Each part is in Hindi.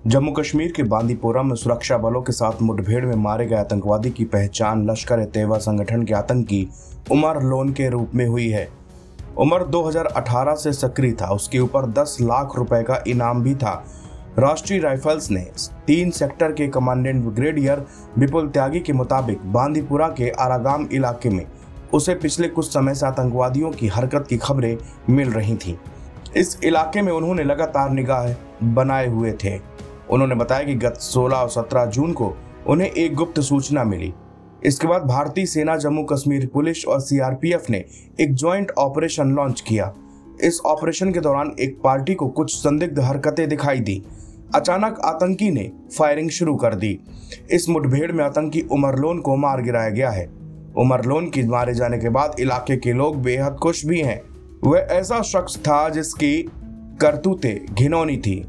जम्मू कश्मीर के बांदीपोरा में सुरक्षा बलों के साथ मुठभेड़ में मारे गए आतंकवादी की पहचान लश्कर-ए-तैयबा संगठन के आतंकी उमर लोन के रूप में हुई है। उमर 2018 से सक्रिय था। उसके ऊपर 10 लाख रुपए का इनाम भी था। राष्ट्रीय राइफल्स ने 3 सेक्टर के कमांडेंट ब्रिगेडियर विपुल त्यागी के मुताबिक बांदीपुरा के आरागाम इलाके में उसे पिछले कुछ समय से आतंकवादियों की हरकत की खबरें मिल रही थीं। इस इलाके में उन्होंने लगातार निगाह बनाए हुए थे। उन्होंने बताया कि गत 16 और 17 जून को उन्हें एक गुप्त सूचना मिली। इसके बाद भारतीय सेना, जम्मू कश्मीर पुलिस और सीआरपीएफ ने एक ज्वाइंट ऑपरेशन लॉन्च किया। इस ऑपरेशन के दौरान एक पार्टी को कुछ संदिग्ध हरकतें दिखाई दी। अचानक आतंकी ने फायरिंग शुरू कर दी। इस मुठभेड़ में आतंकी उमर लोन को मार गिराया गया है। उमर लोन के मारे जाने के बाद इलाके के लोग बेहद खुश भी हैं। वह ऐसा शख्स था जिसकी करतूतें घिनौनी थी।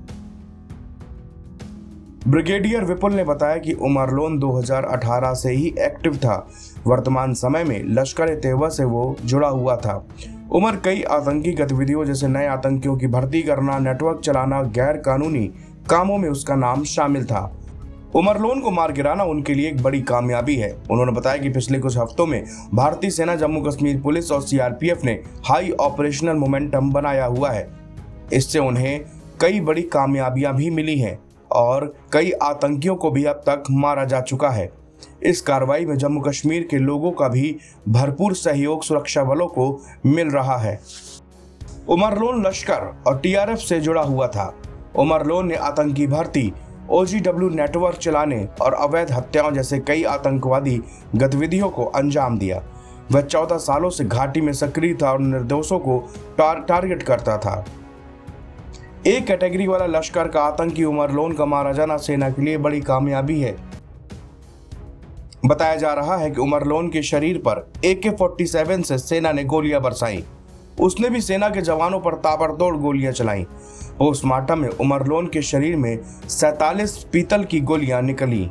ब्रिगेडियर विपुल ने बताया कि उमर लोन 2018 से ही एक्टिव था। वर्तमान समय में लश्कर-ए-तैयबा से वो जुड़ा हुआ था। उमर कई आतंकी गतिविधियों जैसे नए आतंकियों की भर्ती करना, नेटवर्क चलाना, गैर कानूनी कामों में उसका नाम शामिल था। उमर लोन को मार गिराना उनके लिए एक बड़ी कामयाबी है। उन्होंने बताया कि पिछले कुछ हफ्तों में भारतीय सेना, जम्मू कश्मीर पुलिस और सीआरपीएफ ने हाई ऑपरेशनल मोमेंटम बनाया हुआ है। इससे उन्हें कई बड़ी कामयाबियां भी मिली हैं और कई आतंकियों को भी अब तक मारा जा चुका है। इस कार्रवाई में जम्मू कश्मीर के लोगों का भी भरपूर सहयोग सुरक्षा बलों को मिल रहा है। उमर लोन लश्कर और टीआरएफ से जुड़ा हुआ था। उमर लोन ने आतंकी भर्ती, OGW नेटवर्क चलाने और अवैध हत्याओं जैसे कई आतंकवादी गतिविधियों को अंजाम दिया। वह 14 सालों से घाटी में सक्रिय था और निर्दोषों को टारगेट करता था। एक कैटेगरी वाला लश्कर का आतंकी उमर लोन का मारा जाना सेना के लिए बड़ी कामयाबी है। बताया जा रहा है कि उमर लोन के शरीर पर AK-47 से सेना ने गोलियां बरसाई। उसने भी सेना के जवानों पर ताबड़तोड़ गोलियां चलाई। पोस्टमार्टम में उमर लोन के शरीर में 47 पीतल की गोलियां निकली।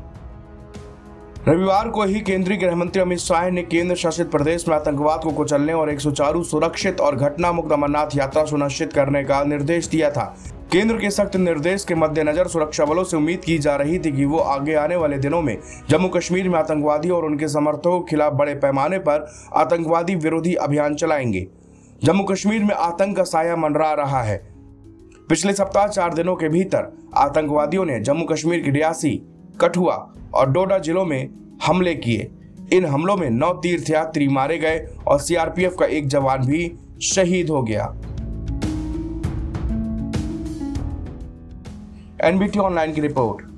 रविवार को ही केंद्रीय गृह मंत्री अमित शाह ने केंद्र शासित प्रदेश में आतंकवाद को कुचलने और एक सुचारू, सुरक्षित और घटना मुक्त अमरनाथ यात्रा सुनिश्चित करने का निर्देश दिया था। केंद्र के सख्त निर्देश के मद्देनजर सुरक्षा बलों से उम्मीद की जा रही थी कि वो आगे आने वाले दिनों में जम्मू कश्मीर में आतंकवादियों और उनके समर्थकों के खिलाफ बड़े पैमाने पर आतंकवादी विरोधी अभियान चलाएंगे। जम्मू कश्मीर में आतंक का साया मंडरा रहा है। पिछले सप्ताह 4 दिनों के भीतर आतंकवादियों ने जम्मू कश्मीर के रियासी, कठुआ और डोडा जिलों में हमले किए। इन हमलों में 9 तीर्थयात्री मारे गए और सीआरपीएफ का एक जवान भी शहीद हो गया। NBT ऑनलाइन की रिपोर्ट।